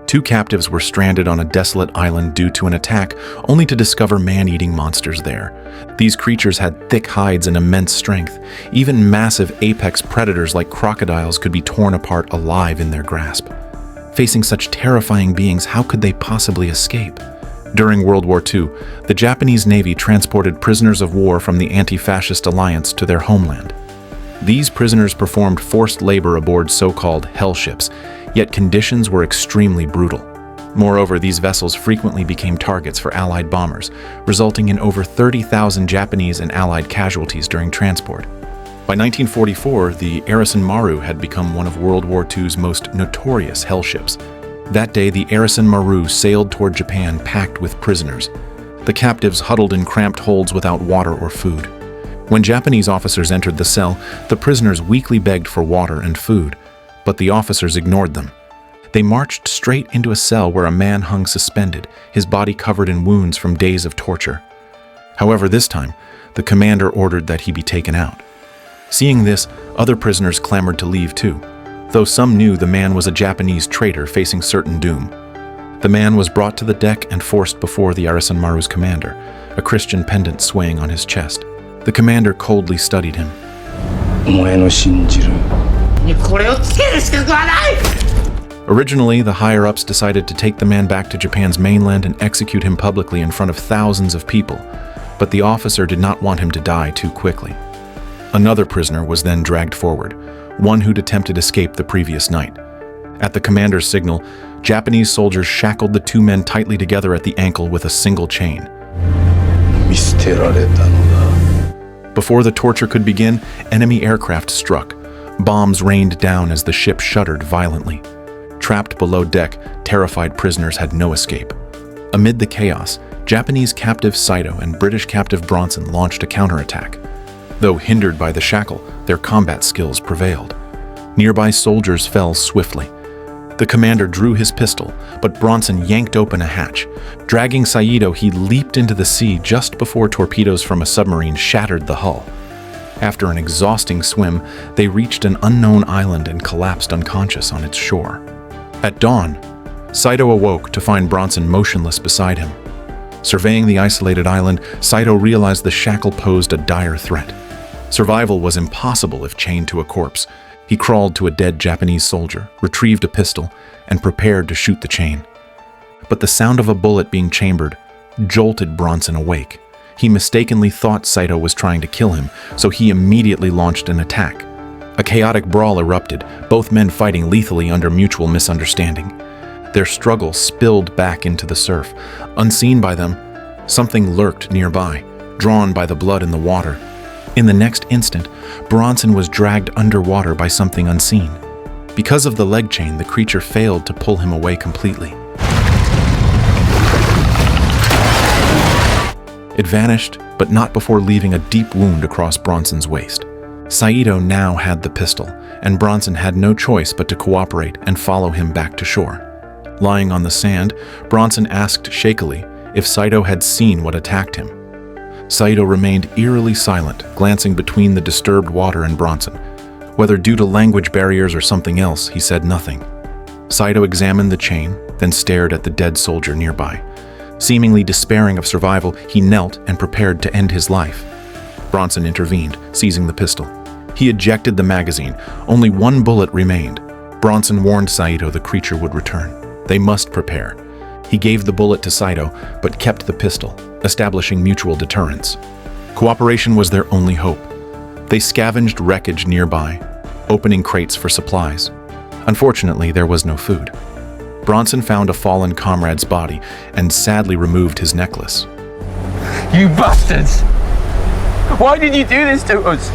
Two captives were stranded on a desolate island due to an attack, only to discover man-eating monsters there. These creatures had thick hides and immense strength. Even massive apex predators like crocodiles could be torn apart alive in their grasp. Facing such terrifying beings, how could they possibly escape? During World War II, the Japanese Navy transported prisoners of war from the anti-fascist alliance to their homeland. These prisoners performed forced labor aboard so-called Hellships, yet conditions were extremely brutal. Moreover, these vessels frequently became targets for Allied bombers, resulting in over 30,000 Japanese and Allied casualties during transport. By 1944, the Arisan Maru had become one of World War II's most notorious Hellships. That day, the Arisan Maru sailed toward Japan packed with prisoners. The captives huddled in cramped holds without water or food. When Japanese officers entered the cell, the prisoners weakly begged for water and food, but the officers ignored them. They marched straight into a cell where a man hung suspended, his body covered in wounds from days of torture. However, this time, the commander ordered that he be taken out. Seeing this, other prisoners clamored to leave too, though some knew the man was a Japanese traitor facing certain doom. The man was brought to the deck and forced before the Arisan Maru's commander, a Christian pendant swaying on his chest. The commander coldly studied him. Originally, the higher-ups decided to take the man back to Japan's mainland and execute him publicly in front of thousands of people, but the officer did not want him to die too quickly. Another prisoner was then dragged forward, one who'd attempted escape the previous night. At the commander's signal, Japanese soldiers shackled the two men tightly together at the ankle with a single chain. Before the torture could begin, enemy aircraft struck. Bombs rained down as the ship shuddered violently. Trapped below deck, terrified prisoners had no escape. Amid the chaos, Japanese captive Saito and British captive Bronson launched a counterattack. Though hindered by the shackle, their combat skills prevailed. Nearby soldiers fell swiftly. The commander drew his pistol, but Bronson yanked open a hatch. Dragging Saito, he leaped into the sea just before torpedoes from a submarine shattered the hull. After an exhausting swim, they reached an unknown island and collapsed unconscious on its shore. At dawn, Saito awoke to find Bronson motionless beside him. Surveying the isolated island, Saito realized the shackle posed a dire threat. Survival was impossible if chained to a corpse. He crawled to a dead Japanese soldier, retrieved a pistol, and prepared to shoot the chain. But the sound of a bullet being chambered jolted Bronson awake. He mistakenly thought Saito was trying to kill him, so he immediately launched an attack. A chaotic brawl erupted, both men fighting lethally under mutual misunderstanding. Their struggle spilled back into the surf. Unseen by them, something lurked nearby, drawn by the blood in the water. In the next instant, Bronson was dragged underwater by something unseen. Because of the leg chain, the creature failed to pull him away completely. It vanished, but not before leaving a deep wound across Bronson's waist. Saito now had the pistol, and Bronson had no choice but to cooperate and follow him back to shore. Lying on the sand, Bronson asked shakily if Saito had seen what attacked him. Saito remained eerily silent, glancing between the disturbed water and Bronson. Whether due to language barriers or something else, he said nothing. Saito examined the chain, then stared at the dead soldier nearby. Seemingly despairing of survival, he knelt and prepared to end his life. Bronson intervened, seizing the pistol. He ejected the magazine. Only one bullet remained. Bronson warned Saito the creature would return. They must prepare. He gave the bullet to Saito, but kept the pistol, establishing mutual deterrence. Cooperation was their only hope. They scavenged wreckage nearby, opening crates for supplies. Unfortunately, there was no food. Bronson found a fallen comrade's body and sadly removed his necklace. You bastards! Why did you do this to us?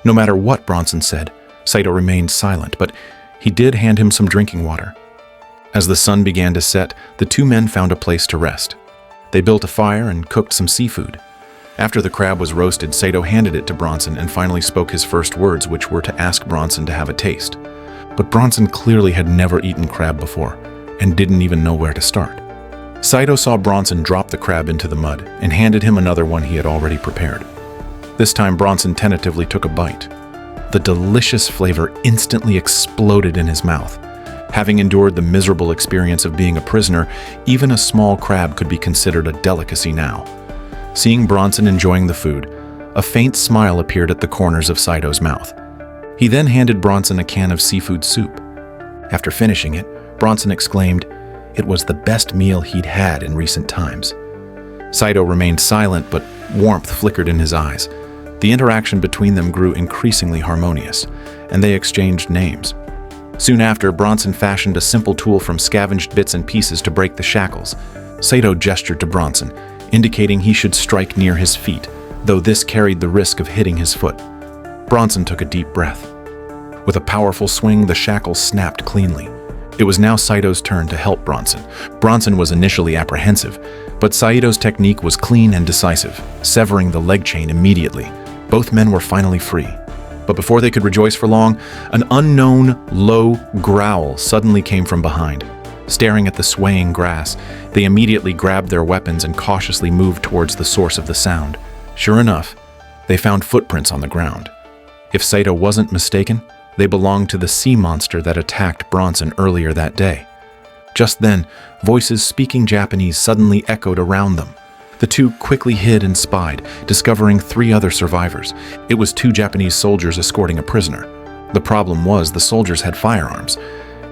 No matter what Bronson said, Saito remained silent, but he did hand him some drinking water. As the sun began to set, the two men found a place to rest. They built a fire and cooked some seafood. After the crab was roasted, Saito handed it to Bronson and finally spoke his first words, which were to ask Bronson to have a taste. But Bronson clearly had never eaten crab before and didn't even know where to start. Saito saw Bronson drop the crab into the mud and handed him another one he had already prepared. This time, Bronson tentatively took a bite. The delicious flavor instantly exploded in his mouth. Having endured the miserable experience of being a prisoner, even a small crab could be considered a delicacy now. Seeing Bronson enjoying the food, a faint smile appeared at the corners of Saito's mouth. He then handed Bronson a can of seafood soup. After finishing it, Bronson exclaimed it was the best meal he'd had in recent times. Saito remained silent, but warmth flickered in his eyes. The interaction between them grew increasingly harmonious, and they exchanged names. Soon after, Bronson fashioned a simple tool from scavenged bits and pieces to break the shackles. Saito gestured to Bronson, indicating he should strike near his feet, though this carried the risk of hitting his foot. Bronson took a deep breath. With a powerful swing, the shackles snapped cleanly. It was now Saito's turn to help Bronson. Bronson was initially apprehensive, but Saito's technique was clean and decisive, severing the leg chain immediately. Both men were finally free. But before they could rejoice for long, an unknown, low growl suddenly came from behind. Staring at the swaying grass, they immediately grabbed their weapons and cautiously moved towards the source of the sound. Sure enough, they found footprints on the ground. If Saito wasn't mistaken, they belonged to the SeaMonster that attacked Bronson earlier that day. Just then, voices speaking Japanese suddenly echoed around them. The two quickly hid and spied, discovering 3 other survivors. It was 2 Japanese soldiers escorting a prisoner. The problem was the soldiers had firearms.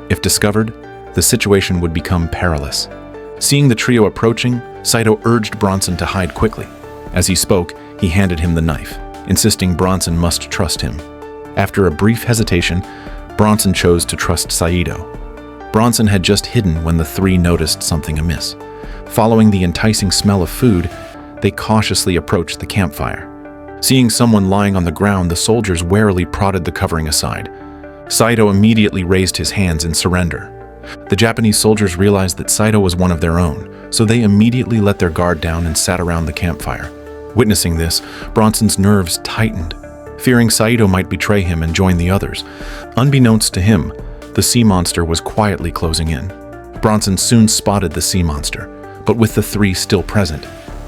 If discovered, the situation would become perilous. Seeing the trio approaching, Saito urged Bronson to hide quickly. As he spoke, he handed him the knife, insisting Bronson must trust him. After a brief hesitation, Bronson chose to trust Saito. Bronson had just hidden when the 3 noticed something amiss. Following the enticing smell of food, they cautiously approached the campfire. Seeing someone lying on the ground, the soldiers warily prodded the covering aside. Saito immediately raised his hands in surrender. The Japanese soldiers realized that Saito was one of their own, so they immediately let their guard down and sat around the campfire. Witnessing this, Bronson's nerves tightened, fearing Saito might betray him and join the others. Unbeknownst to him, the SeaMonster was quietly closing in. Bronson soon spotted the SeaMonster, but with the 3 still present,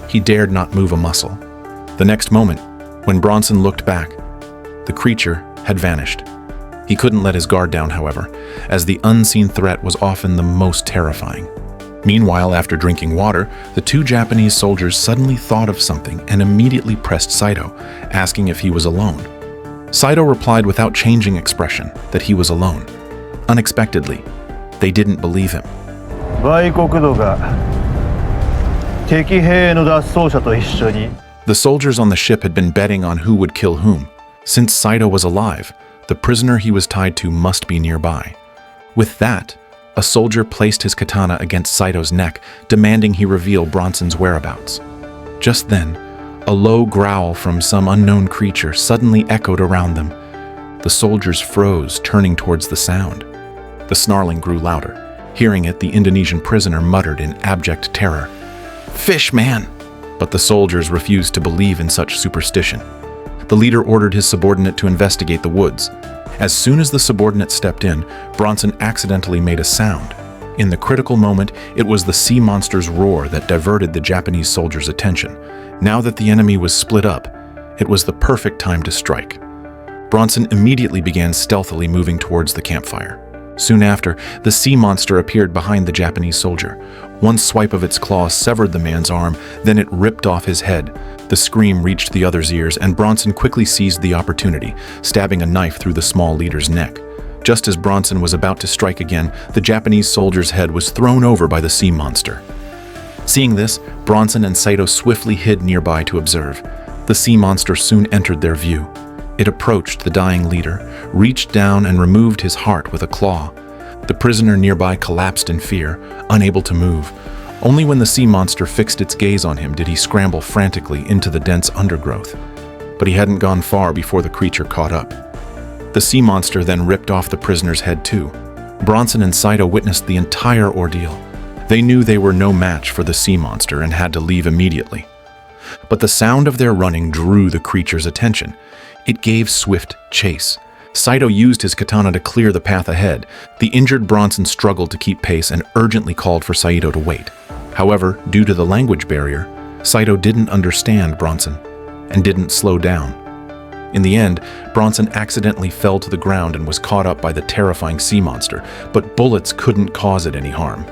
he dared not move a muscle. The next moment, when Bronson looked back, the creature had vanished. He couldn't let his guard down, however, as the unseen threat was often the most terrifying. Meanwhile, after drinking water, the 2 Japanese soldiers suddenly thought of something and immediately pressed Saito, asking if he was alone. Saito replied without changing expression that he was alone. Unexpectedly, they didn't believe him. The soldiers on the ship had been betting on who would kill whom. Since Saito was alive, the prisoner he was tied to must be nearby. With that, a soldier placed his katana against Saito's neck, demanding he reveal Bronson's whereabouts. Just then, a low growl from some unknown creature suddenly echoed around them. The soldiers froze, turning towards the sound. The snarling grew louder. Hearing it, the Indonesian prisoner muttered in abject terror, "Fish, man!" But the soldiers refused to believe in such superstition. The leader ordered his subordinate to investigate the woods. As soon as the subordinate stepped in, Bronson accidentally made a sound. In the critical moment, it was the SeaMonster's roar that diverted the Japanese soldiers' attention. Now that the enemy was split up, it was the perfect time to strike. Bronson immediately began stealthily moving towards the campfire. Soon after, the SeaMonster appeared behind the Japanese soldier. One swipe of its claw severed the man's arm, then it ripped off his head. The scream reached the other's ears, and Bronson quickly seized the opportunity, stabbing a knife through the small leader's neck. Just as Bronson was about to strike again, the Japanese soldier's head was thrown over by the SeaMonster. Seeing this, Bronson and Saito swiftly hid nearby to observe. The SeaMonster soon entered their view. It approached the dying leader, reached down and removed his heart with a claw. The prisoner nearby collapsed in fear, unable to move. Only when the SeaMonster fixed its gaze on him did he scramble frantically into the dense undergrowth. But he hadn't gone far before the creature caught up. The SeaMonster then ripped off the prisoner's head too. Bronson and Saito witnessed the entire ordeal. They knew they were no match for the SeaMonster and had to leave immediately. But the sound of their running drew the creature's attention. It gave swift chase. Saito used his katana to clear the path ahead. The injured Bronson struggled to keep pace and urgently called for Saito to wait. However, due to the language barrier, Saito didn't understand Bronson and didn't slow down. In the end, Bronson accidentally fell to the ground and was caught up by the terrifying sea monster, but bullets couldn't cause it any harm.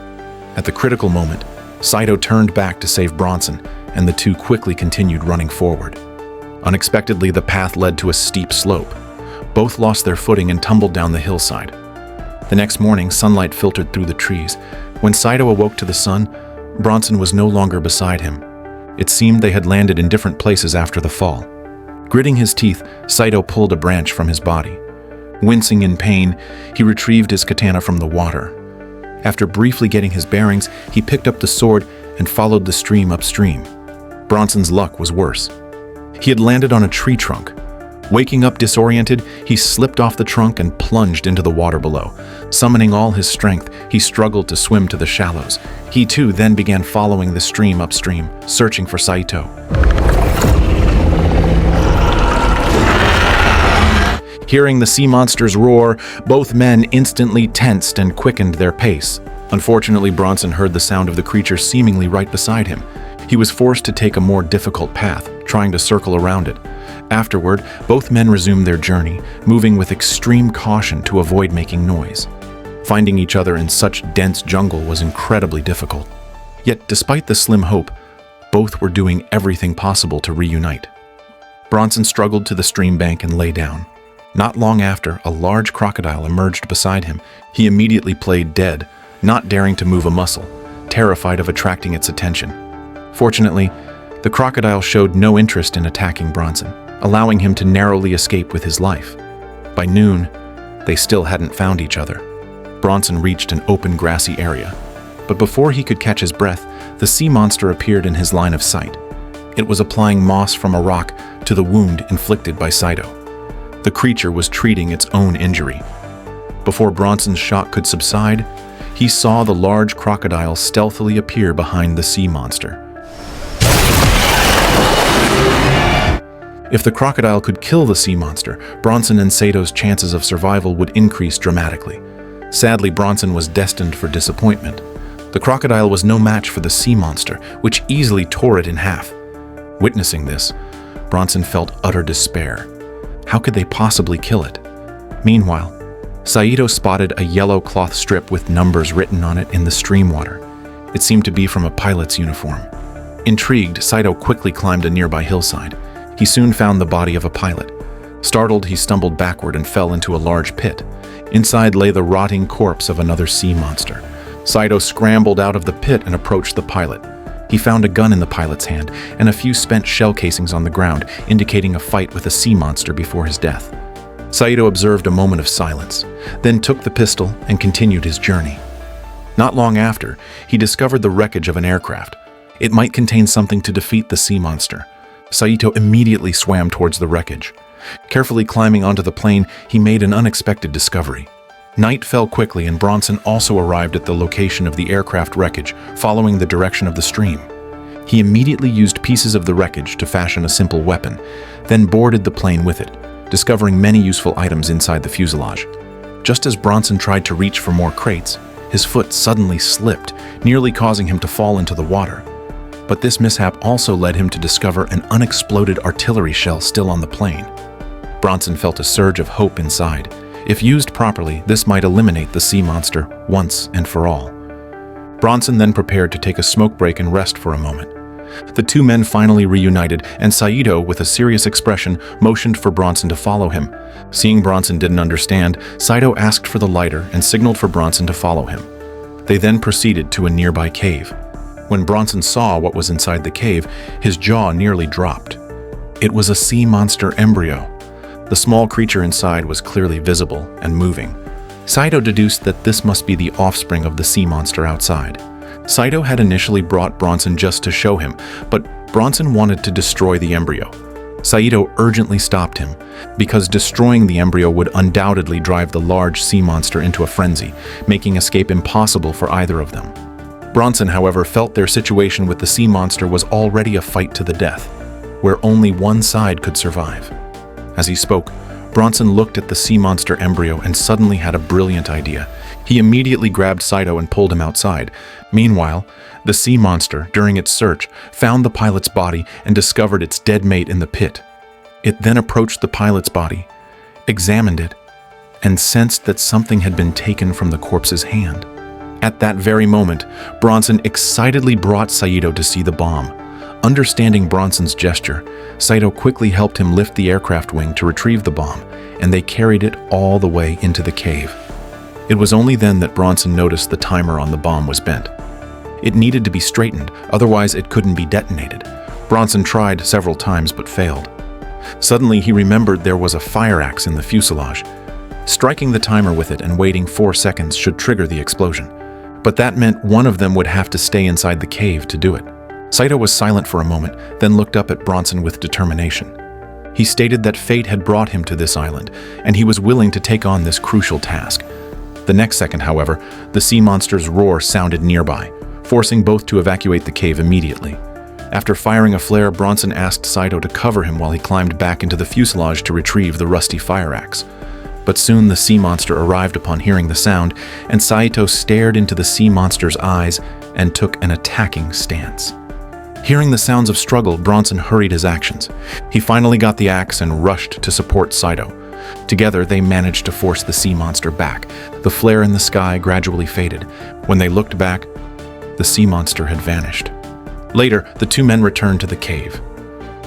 At the critical moment, Saito turned back to save Bronson, and the two quickly continued running forward. Unexpectedly, the path led to a steep slope. Both lost their footing and tumbled down the hillside. The next morning, sunlight filtered through the trees. When Saito awoke to the sun, Bronson was no longer beside him. It seemed they had landed in different places after the fall. Gritting his teeth, Saito pulled a branch from his body. Wincing in pain, he retrieved his katana from the water. After briefly getting his bearings, he picked up the sword and followed the stream upstream. Bronson's luck was worse. He had landed on a tree trunk. Waking up disoriented, he slipped off the trunk and plunged into the water below. Summoning all his strength, he struggled to swim to the shallows. He too then began following the stream upstream, searching for Saito. Hearing the sea monster's roar, both men instantly tensed and quickened their pace. Unfortunately, Bronson heard the sound of the creature seemingly right beside him. He was forced to take a more difficult path, trying to circle around it. Afterward, both men resumed their journey, moving with extreme caution to avoid making noise. Finding each other in such dense jungle was incredibly difficult. Yet, despite the slim hope, both were doing everything possible to reunite. Bronson struggled to the stream bank and lay down. Not long after, a large crocodile emerged beside him. He immediately played dead, not daring to move a muscle, terrified of attracting its attention. Fortunately, the crocodile showed no interest in attacking Bronson, allowing him to narrowly escape with his life. By noon, they still hadn't found each other. Bronson reached an open grassy area, but before he could catch his breath, the sea monster appeared in his line of sight. It was applying moss from a rock to the wound inflicted by Saito. The creature was treating its own injury. Before Bronson's shock could subside, he saw the large crocodile stealthily appear behind the sea monster. If the crocodile could kill the sea monster, Bronson and Sato's chances of survival would increase dramatically. Sadly, Bronson was destined for disappointment. The crocodile was no match for the sea monster, which easily tore it in half. Witnessing this, Bronson felt utter despair. How could they possibly kill it? Meanwhile, Saito spotted a yellow cloth strip with numbers written on it in the stream water. It seemed to be from a pilot's uniform. Intrigued, Saito quickly climbed a nearby hillside. He soon found the body of a pilot. Startled, he stumbled backward and fell into a large pit. Inside lay the rotting corpse of another sea monster. Saito scrambled out of the pit and approached the pilot. He found a gun in the pilot's hand and a few spent shell casings on the ground, indicating a fight with a sea monster before his death. Saito observed a moment of silence, then took the pistol and continued his journey. Not long after, he discovered the wreckage of an aircraft. It might contain something to defeat the sea monster. Saito immediately swam towards the wreckage. Carefully climbing onto the plane, he made an unexpected discovery. Night fell quickly and Bronson also arrived at the location of the aircraft wreckage, following the direction of the stream. He immediately used pieces of the wreckage to fashion a simple weapon, then boarded the plane with it, discovering many useful items inside the fuselage. Just as Bronson tried to reach for more crates, his foot suddenly slipped, nearly causing him to fall into the water. But this mishap also led him to discover an unexploded artillery shell still on the plane. Bronson felt a surge of hope inside. If used properly, this might eliminate the sea monster once and for all. Bronson then prepared to take a smoke break and rest for a moment. The two men finally reunited, and Saito, with a serious expression, motioned for Bronson to follow him. Seeing Bronson didn't understand, Saito asked for the lighter and signaled for Bronson to follow him. They then proceeded to a nearby cave. When Bronson saw what was inside the cave, his jaw nearly dropped. It was a sea monster embryo. The small creature inside was clearly visible and moving. Saito deduced that this must be the offspring of the sea monster outside. Saito had initially brought Bronson just to show him, but Bronson wanted to destroy the embryo. Saito urgently stopped him, because destroying the embryo would undoubtedly drive the large sea monster into a frenzy, making escape impossible for either of them. Bronson, however, felt their situation with the sea monster was already a fight to the death, where only one side could survive. As he spoke, Bronson looked at the sea monster embryo and suddenly had a brilliant idea. He immediately grabbed Saito and pulled him outside. Meanwhile, the sea monster, during its search, found the pilot's body and discovered its dead mate in the pit. It then approached the pilot's body, examined it, and sensed that something had been taken from the corpse's hand. At that very moment, Bronson excitedly brought Saito to see the bomb. Understanding Bronson's gesture, Saito quickly helped him lift the aircraft wing to retrieve the bomb, and they carried it all the way into the cave. It was only then that Bronson noticed the timer on the bomb was bent. It needed to be straightened, otherwise it couldn't be detonated. Bronson tried several times but failed. Suddenly he remembered there was a fire axe in the fuselage. Striking the timer with it and waiting 4 seconds should trigger the explosion. But that meant one of them would have to stay inside the cave to do it. Saito was silent for a moment, then looked up at Bronson with determination. He stated that fate had brought him to this island, and he was willing to take on this crucial task. The next second, however, the sea monster's roar sounded nearby, forcing both to evacuate the cave immediately. After firing a flare, Bronson asked Saito to cover him while he climbed back into the fuselage to retrieve the rusty fire axe. But soon the sea monster arrived upon hearing the sound, and Saito stared into the sea monster's eyes and took an attacking stance. Hearing the sounds of struggle, Bronson hurried his actions. He finally got the axe and rushed to support Saito. Together, they managed to force the sea monster back. The flare in the sky gradually faded. When they looked back, the sea monster had vanished. Later, the two men returned to the cave.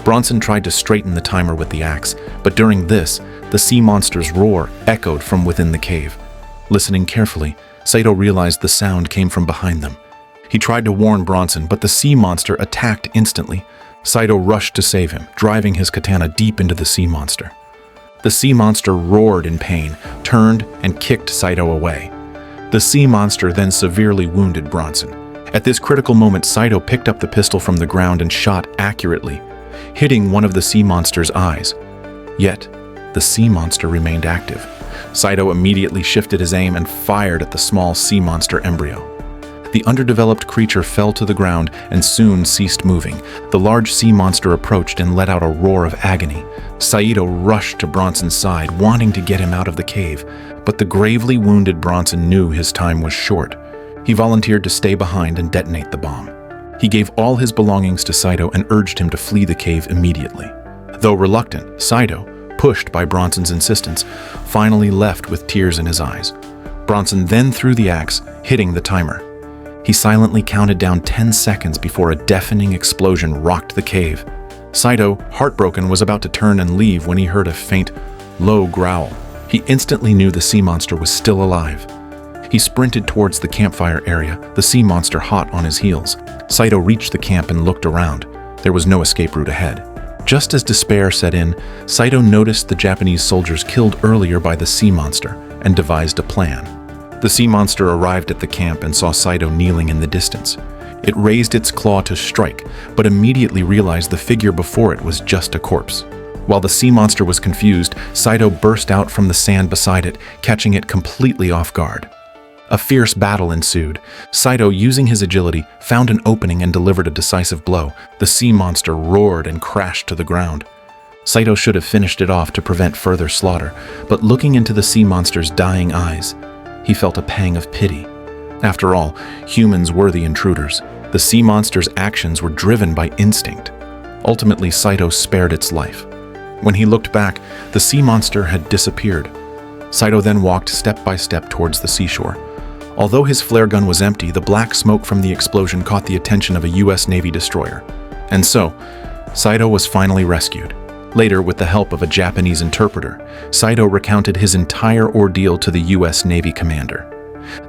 Bronson tried to straighten the timer with the axe, but during this, the sea monster's roar echoed from within the cave. Listening carefully, Saito realized the sound came from behind them. He tried to warn Bronson, but the sea monster attacked instantly. Saito rushed to save him, driving his katana deep into the sea monster. The sea monster roared in pain, turned, and kicked Saito away. The sea monster then severely wounded Bronson. At this critical moment, Saito picked up the pistol from the ground and shot accurately, hitting one of the sea monster's eyes. Yet, the sea monster remained active. Saito immediately shifted his aim and fired at the small sea monster embryo. The underdeveloped creature fell to the ground and soon ceased moving. The large sea monster approached and let out a roar of agony. Saito rushed to Bronson's side, wanting to get him out of the cave, but the gravely wounded Bronson knew his time was short. He volunteered to stay behind and detonate the bomb. He gave all his belongings to Saito and urged him to flee the cave immediately. Though reluctant, Saito, pushed by Bronson's insistence, finally left with tears in his eyes. Bronson then threw the axe, hitting the timer. He silently counted down 10 seconds before a deafening explosion rocked the cave. Saito, heartbroken, was about to turn and leave when he heard a faint, low growl. He instantly knew the sea monster was still alive. He sprinted towards the campfire area, the sea monster hot on his heels. Saito reached the camp and looked around. There was no escape route ahead. Just as despair set in, Saito noticed the Japanese soldiers killed earlier by the sea monster and devised a plan. The sea monster arrived at the camp and saw Saito kneeling in the distance. It raised its claw to strike, but immediately realized the figure before it was just a corpse. While the sea monster was confused, Saito burst out from the sand beside it, catching it completely off guard. A fierce battle ensued. Saito, using his agility, found an opening and delivered a decisive blow. The sea monster roared and crashed to the ground. Saito should have finished it off to prevent further slaughter, but looking into the sea monster's dying eyes, he felt a pang of pity. After all, humans were the intruders. The sea monster's actions were driven by instinct. Ultimately, Saito spared its life. When he looked back, the sea monster had disappeared. Saito then walked step by step towards the seashore. Although his flare gun was empty, the black smoke from the explosion caught the attention of a U.S. Navy destroyer. And so, Saito was finally rescued. Later, with the help of a Japanese interpreter, Saito recounted his entire ordeal to the U.S. Navy commander.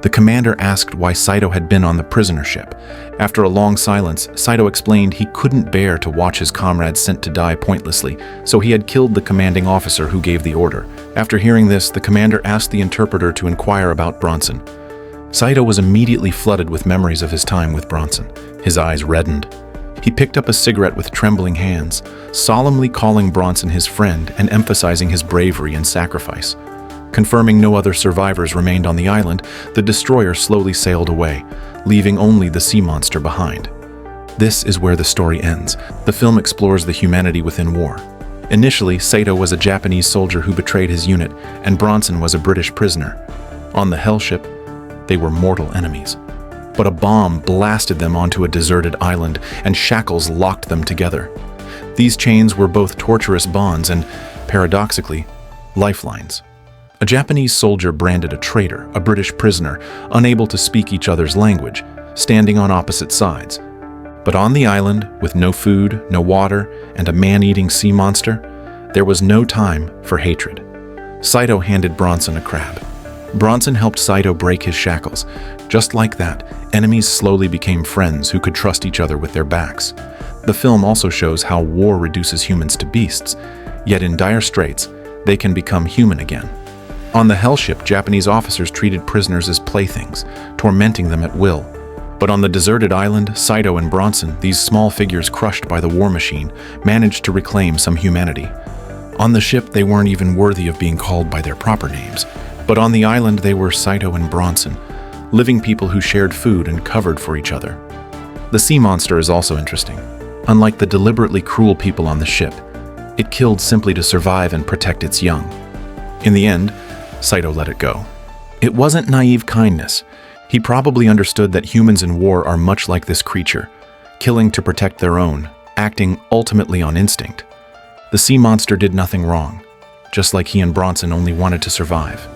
The commander asked why Saito had been on the prisoner ship. After a long silence, Saito explained he couldn't bear to watch his comrades sent to die pointlessly, so he had killed the commanding officer who gave the order. After hearing this, the commander asked the interpreter to inquire about Bronson. Saito was immediately flooded with memories of his time with Bronson. His eyes reddened. He picked up a cigarette with trembling hands, solemnly calling Bronson his friend and emphasizing his bravery and sacrifice. Confirming no other survivors remained on the island, the destroyer slowly sailed away, leaving only the sea monster behind. This is where the story ends. The film explores the humanity within war. Initially, Saito was a Japanese soldier who betrayed his unit, and Bronson was a British prisoner. On the Hellship, they were mortal enemies. But a bomb blasted them onto a deserted island, and shackles locked them together. These chains were both torturous bonds and, paradoxically, lifelines. A Japanese soldier branded a traitor, a British prisoner, unable to speak each other's language, standing on opposite sides. But on the island, with no food, no water, and a man-eating sea monster, there was no time for hatred. Saito handed Bronson a crab. Bronson helped Saito break his shackles. Just like that, enemies slowly became friends who could trust each other with their backs. The film also shows how war reduces humans to beasts, yet in dire straits, they can become human again. On the Hellship, Japanese officers treated prisoners as playthings, tormenting them at will. But on the deserted island, Saito and Bronson, these small figures crushed by the war machine, managed to reclaim some humanity. On the ship, they weren't even worthy of being called by their proper names. But on the island, they were Saito and Bronson, living people who shared food and covered for each other. The sea monster is also interesting. Unlike the deliberately cruel people on the ship, it killed simply to survive and protect its young. In the end, Saito let it go. It wasn't naive kindness. He probably understood that humans in war are much like this creature, killing to protect their own, acting ultimately on instinct. The sea monster did nothing wrong, just like he and Bronson only wanted to survive.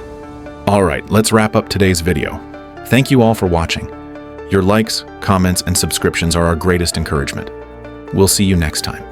Alright, let's wrap up today's video. Thank you all for watching. Your likes, comments, and subscriptions are our greatest encouragement. We'll see you next time.